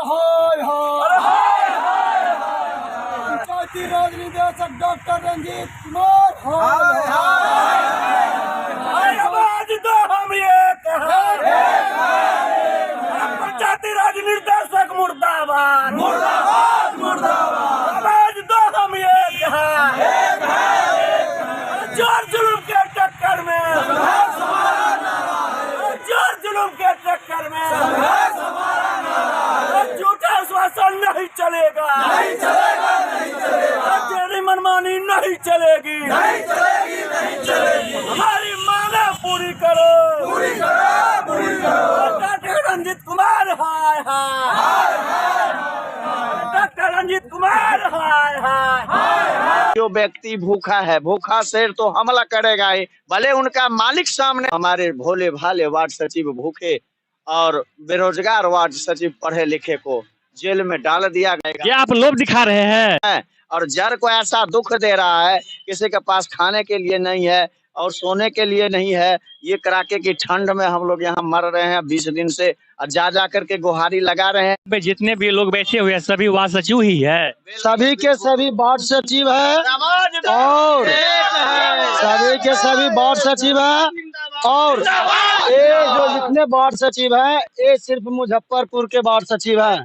हाय हाय पंचायती राज निदेशक डॉक्टर रंजीत कुमार हाय हाय आवाज दो हम एक पंचायती राज निर्देशक मुर्दाबाद मुर्दाबाद मुर्दाबाद आवाज दो हम एक जोर जुलूम के टक्कर में जोर जुलूम के टक्कर में झूठा आश्वासन नहीं चलेगा नहीं चलेगा नहीं चलेगा तेरी मनमानी नहीं चलेगी नहीं चलेगी नहीं चलेगी हमारी मांगे पूरी करो पूरी करो पूरी करो डॉक्टर रंजीत कुमार हाय हाय डॉक्टर रंजीत कुमार हाय हाय जो व्यक्ति भूखा है, भूखा शेर तो हमला करेगा ही, भले उनका मालिक सामने। हमारे भोले भाले वार्ड सचिव भूखे और बेरोजगार वार्ड सचिव पढ़े लिखे को जेल में डाल दिया गया। क्या आप लोभ दिखा रहे हैं? और जर को ऐसा दुख दे रहा है, किसी के पास खाने के लिए नहीं है और सोने के लिए नहीं है। ये कड़ाके की ठंड में हम लोग यहाँ मर रहे हैं 20 दिन से, और जा करके गुहारी लगा रहे हैं। जितने भी लोग बैठे हुए हैं सभी वार्ड सचिव ही है, सभी के सभी वार्ड सचिव है और सभी के सभी वार्ड सचिव है। और ये जो जितने वार्ड सचिव है ये सिर्फ मुजफ्फरपुर के वार्ड सचिव है।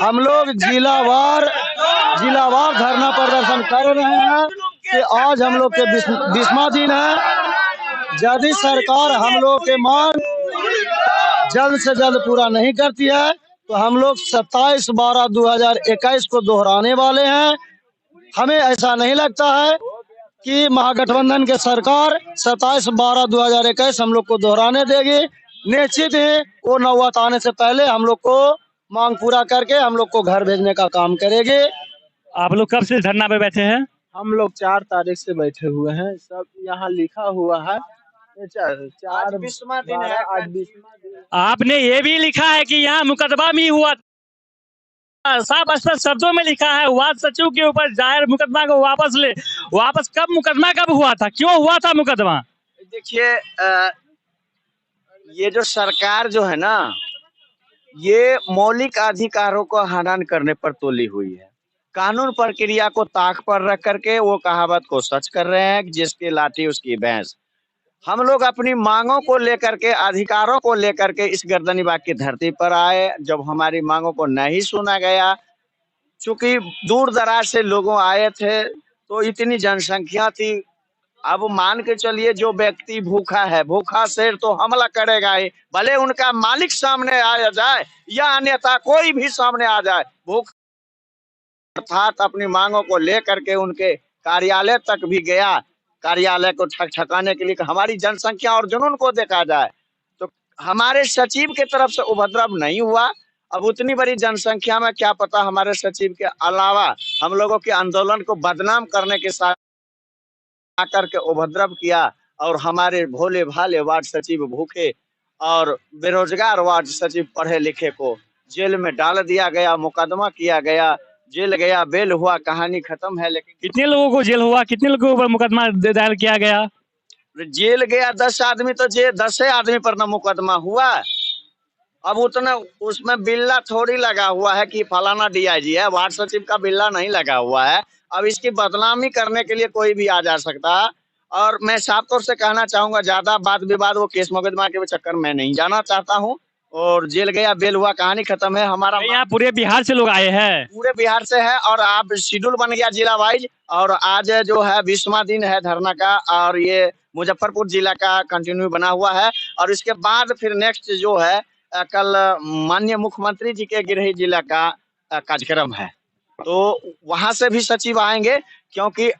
हम लोग जिलावार धरना प्रदर्शन कर रहे हैं कि आज हम लोग के 20वां दिन है। यदि सरकार हम लोग के मांग जल्द से जल्द पूरा नहीं करती है तो हम लोग 27/12/2021 को दोहराने वाले हैं। हमें ऐसा नहीं लगता है कि महागठबंधन के सरकार 27/12/2021 हम लोग को दोहराने देगी। निश्चित ही वो नौबत आने से पहले हम लोग को मांग पूरा करके हम लोग को घर भेजने का काम करेगी। आप लोग कब से धरना पे बैठे हैं? हम लोग 4 तारीख से बैठे हुए हैं। सब यहाँ लिखा हुआ है। 20वां दिन है। आज 20वां दिन। आपने ये भी लिखा है कि यहाँ मुकदमा भी हुआ, साफ स्पष्ट शब्दों में लिखा है वार्ड सचिव के ऊपर दायर मुकदमा को वापस ले। वापस कब मुकदमा कब हुआ था, क्यों हुआ था मुकदमा? देखिए, ये जो सरकार जो है ना, ये मौलिक अधिकारों को हनन करने पर तुली हुई है। कानून प्रक्रिया को ताक पर रख करके वो कहावत को सच कर रहे हैं कि जिसकी लाठी उसकी भैंस। हम लोग अपनी मांगों को लेकर के, अधिकारों को लेकर के इस गर्दनीबाग की धरती पर आए। जब हमारी मांगों को नहीं सुना गया, चूंकि दूर दराज से लोगों आए थे तो इतनी जनसंख्या थी। अब मान के चलिए जो व्यक्ति भूखा है, भूखा शेर तो हमला करेगा ही, भले उनका मालिक सामने आ जाए या अन्यथा कोई भी सामने आ जाए। भूख अर्थात अपनी मांगों को लेकर के उनके कार्यालय तक भी गया, कार्यालय को ठकाने के लिए। हमारी जनसंख्या और जुनून को देखा जाए तो हमारे सचिव के तरफ से उपद्रव नहीं हुआ। अब उतनी बड़ी जनसंख्या में क्या पता हमारे सचिव के अलावा हम लोगों के आंदोलन को बदनाम करने के साथ आकर के उपद्रव किया। और हमारे भोले भाले वार्ड सचिव भूखे और बेरोजगार वार्ड सचिव पढ़े लिखे को जेल में डाल दिया गया, मुकदमा किया गया, जेल गया, बेल हुआ, कहानी खत्म है। लेकिन कितने लोगों को जेल हुआ, कितने लोगों पर मुकदमा दायर किया गया? जेल गया 10 आदमी, तो 10 आदमी पर ना मुकदमा हुआ। अब उतना उसमें बिल्ला थोड़ी लगा हुआ है कि फलाना डीआईजी है, वार्ड सचिव का बिल्ला नहीं लगा हुआ है। अब इसकी बदनामी करने के लिए कोई भी आ जा सकता है। और मैं साफ तौर से कहना चाहूंगा, ज्यादा वाद विवाद वो केस मुकदमा के चक्कर में नहीं जाना चाहता हूँ। और जेल गया, बेल हुआ, कहानी खत्म है। हमारा यहाँ पूरे बिहार से लोग आए हैं? पूरे बिहार से है। और आप शेड्यूल बन गया जिला वाइज, और आज जो है 20वां दिन है धरना का। और ये मुजफ्फरपुर जिला का कंटिन्यू बना हुआ है। और इसके बाद फिर नेक्स्ट जो है कल माननीय मुख्यमंत्री जी के गृह जिला का कार्यक्रम है, तो वहां से भी सचिव आएंगे। क्योंकि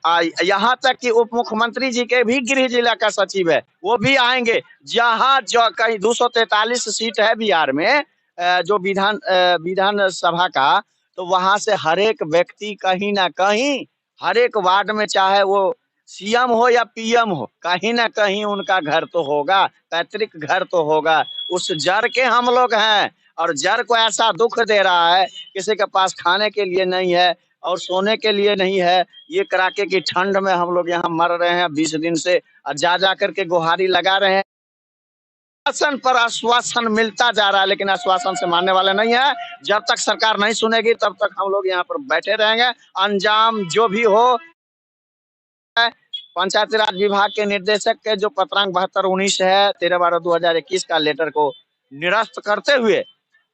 यहाँ तक कि उप मुख्यमंत्री जी के भी गृह जिला का सचिव है, वो भी आएंगे। जहाँ जो कहीं 243 सीट है बिहार में, जो विधान सभा का, तो वहां से हर एक व्यक्ति कहीं ना कहीं, हर एक वार्ड में, चाहे वो सीएम हो या पीएम हो, कहीं ना कहीं उनका घर तो होगा, पैतृक घर तो होगा। उस जड़ के हम लोग हैं। और जड़ को ऐसा दुख दे रहा है, किसी के पास खाने के लिए नहीं है और सोने के लिए नहीं है। ये कड़ाके की ठंड में हम लोग यहाँ मर रहे हैं 20 दिन से, और जा करके गुहारी लगा रहे हैं। आश्वासन पर आश्वासन मिलता जा रहा है, लेकिन आश्वासन से मानने वाले नहीं है। जब तक सरकार नहीं सुनेगी तब तक हम लोग यहाँ पर बैठे रहेंगे। अंजाम जो भी हो, पंचायती राज विभाग के निर्देशक के जो पत्रांक 7219 है 13/12/2021 का लेटर को निरस्त करते हुए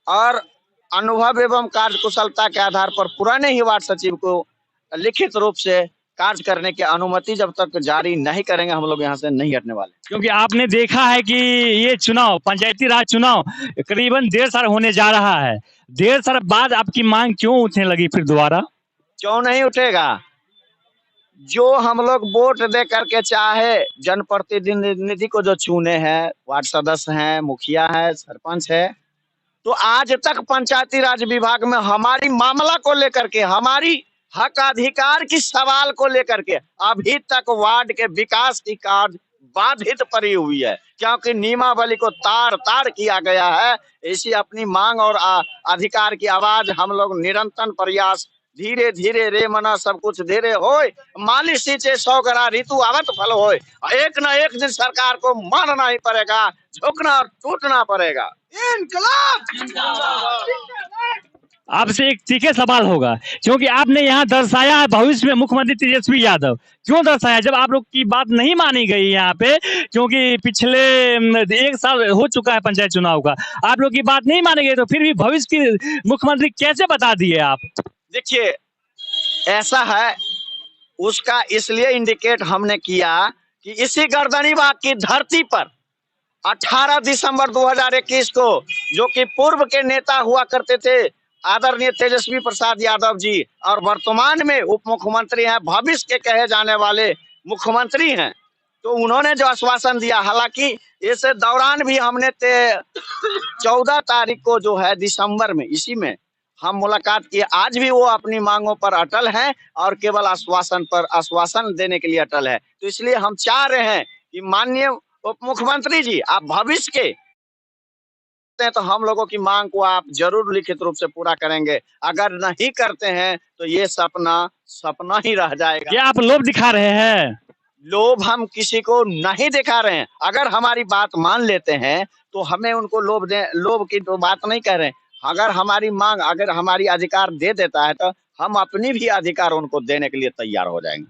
और अनुभव एवं कार्यकुशलता के आधार पर पुराने ही वार्ड सचिव को लिखित रूप से कार्य करने की अनुमति जब तक जारी नहीं करेंगे, हम लोग यहाँ से नहीं हटने वाले। क्योंकि आपने देखा है कि ये चुनाव, पंचायती राज चुनाव करीबन 1.5 साल होने जा रहा है। 1.5 साल बाद आपकी मांग क्यों उठने लगी फिर दोबारा? क्यों नहीं उठेगा? जो हम लोग वोट दे करके चाहे जनप्रतिनिधि को जो चुने हैं, वार्ड सदस्य हैं, मुखिया है, सरपंच है, तो आज तक पंचायती राज विभाग में हमारी मामला को लेकर के, हमारी हक अधिकार की सवाल को लेकर के अभी तक वार्ड के विकास की कार्य बाधित पड़ी हुई है, क्योंकि नियमावली को तार तार किया गया है। इसी अपनी मांग और अधिकार की आवाज हम लोग निरंतर प्रयास, धीरे धीरे रे मना सब कुछ धीरे होए, माली सींचे 100 गरा ऋतु आवत फल होए। एक ना एक दिन सरकार को मानना ही पड़ेगा, झुकना और टूटना पड़ेगा। आपसे एक तीखे सवाल होगा, क्योंकि आपने यहाँ दर्शाया है भविष्य में मुख्यमंत्री तेजस्वी यादव। क्यों दर्शाया? जब आप लोग की बात नहीं मानी गई यहाँ पे, क्योंकि पिछले 1 साल हो चुका है पंचायत चुनाव का, आप लोग की बात नहीं मानी गई, तो फिर भी भविष्य की मुख्यमंत्री कैसे बता दिए आप? देखिए, ऐसा है, उसका इसलिए इंडिकेट हमने किया कि इसी गर्दनीबाग की धरती पर 18 दिसंबर 2021 को, जो कि पूर्व के नेता हुआ करते थे आदरणीय तेजस्वी प्रसाद यादव जी, और वर्तमान में उप मुख्यमंत्री हैं, भविष्य के कहे जाने वाले मुख्यमंत्री हैं, तो उन्होंने जो आश्वासन दिया, हालांकि इस दौरान भी हमने 14 तारीख को जो है दिसंबर में, इसी में हम मुलाकात किए। आज भी वो अपनी मांगों पर अटल हैं और केवल आश्वासन पर आश्वासन देने के लिए अटल है। तो इसलिए हम चाह रहे हैं कि माननीय उप मुख्यमंत्री जी, आप भविष्य के तो हम लोगों की मांग को आप जरूर लिखित रूप से पूरा करेंगे। अगर नहीं करते हैं तो ये सपना ही रह जाएगा। क्या आप लोभ दिखा रहे हैं? लोभ हम किसी को नहीं दिखा रहे हैं। अगर हमारी बात मान लेते हैं तो हमें उनको लोभ की तो बात नहीं कर रहे हैं। अगर हमारी मांग, अगर हमारी अधिकार दे देता है तो हम अपनी भी अधिकार उनको देने के लिए तैयार हो जाएंगे।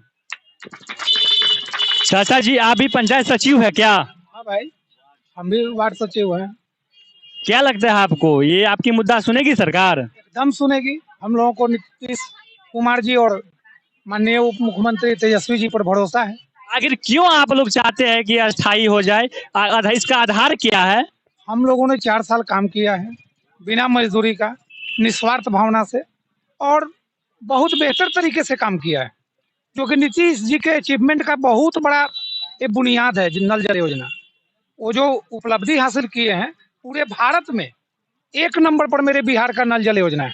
चाचा जी, आप भी पंचायत सचिव है क्या? हाँ भाई, हम भी वार्ड सचिव हैं। क्या लगता है आपको, ये आपकी मुद्दा सुनेगी सरकार? एकदम सुनेगी। हम लोगों को नीतीश कुमार जी और माननीय उप मुख्यमंत्री तेजस्वी जी पर भरोसा है। आखिर क्यों आप लोग चाहते हैं कि अस्थायी हो जाए? इसका आधार क्या है? हम लोगों ने 4 साल काम किया है बिना मजदूरी का, निस्वार्थ भावना से, और बहुत बेहतर तरीके से काम किया है, जो कि नीतीश जी के अचीवमेंट का बहुत बड़ा ये बुनियाद है। नल जल योजना, वो जो उपलब्धि हासिल किए हैं, पूरे भारत में 1 नंबर पर मेरे बिहार का नल जल योजना है।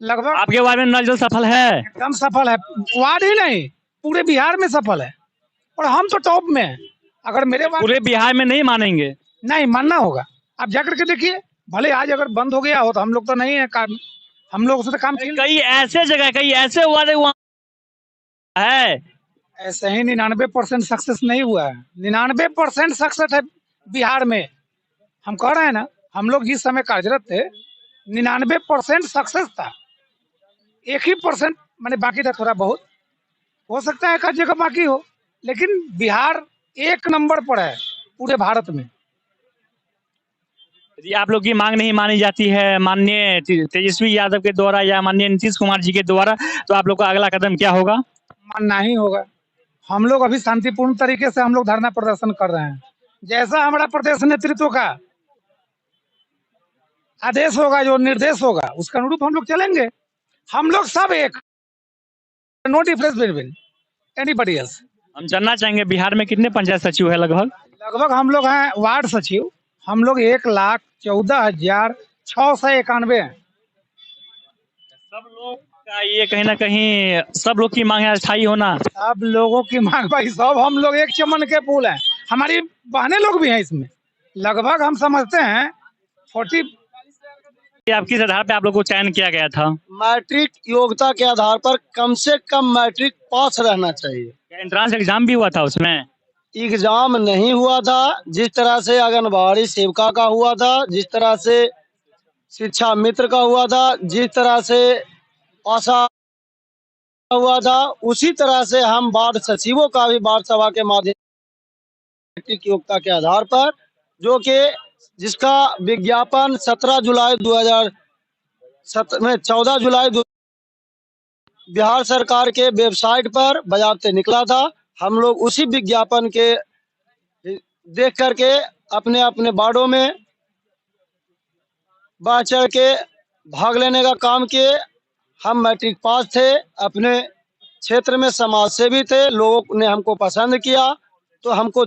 लगभग आपके वार्ड में नल जल सफल है? एकदम सफल है। वार्ड ही नहीं, पूरे बिहार में सफल है, और हम तो टॉप में हैं। अगर मेरे पूरे बिहार में नहीं मानेंगे? नहीं, मानना होगा। आप जाकर के देखिए, भले आज अगर बंद हो गया हो तो हम लोग तो नहीं है काम, हम लोग से तो काम कई ऐसे जगह, कई ऐसे वार्ड वहाँ है, ऐसे ही 99% सक्सेस नहीं हुआ है। 99% सक्सेस है बिहार में। हम कह रहे हैं ना, हम लोग जिस समय कार्यरत थे 99% सक्सेस था। 1% मैंने बाकी था, थोड़ा बहुत हो सकता है एक जगह बाकी हो, लेकिन बिहार 1 नंबर पर है पूरे भारत में। यदि आप लोग की मांग नहीं मानी जाती है माननीय तेजस्वी यादव के द्वारा या माननीय नीतीश कुमार जी के द्वारा, तो आप लोग का अगला कदम क्या होगा? मानना ही होगा। हम लोग अभी शांतिपूर्ण तरीके से हम लोग धरना प्रदर्शन कर रहे हैं। जैसा हमारा प्रदेश नेतृत्व का आदेश होगा, जो निर्देश होगा, उसके अनुरूप हम लोग चलेंगे। हम लोग सब एक, no difference between anybody else. हम जानना चाहेंगे बिहार में कितने पंचायत सचिव है? लगभग हम लोग हैं वार्ड सचिव, हम लोग 1,14,691 हैं। सब लोग का ये कहीं ना कहीं, सब लोग की मांग है अस्थायी होना। सब लोगों की मांग भाई, सब हम लोग एक चमन के फूल हैं। हमारी बहनें लोग भी हैं इसमें। लगभग हम समझते हैं 40। आप किस आधार पे आप लोग को चयन किया गया था? मैट्रिक योग्यता के आधार पर कम से कम मैट्रिक पास रहना चाहिए। क्या एंट्रांस एग्जाम भी हुआ था उसमें? एग्जाम नहीं हुआ था, जिस तरह से आंगनबाड़ी सेविका का हुआ था, जिस तरह से शिक्षा मित्र का हुआ था, जिस तरह से आशा हुआ था, उसी तरह से हम वार्ड सचिवों का भी वार्ड सभा के माध्यम से योग्यता के आधार पर, जो कि जिसका विज्ञापन 17 जुलाई 14 जुलाई बिहार सरकार के वेबसाइट पर बजाते निकला था। हम लोग उसी विज्ञापन के देख करके अपने अपने वार्डों में बढ़ चढ़ के भाग लेने का काम किए। हम मैट्रिक पास थे, अपने क्षेत्र में समाज सेवी थे, लोगों ने हमको पसंद किया, तो हमको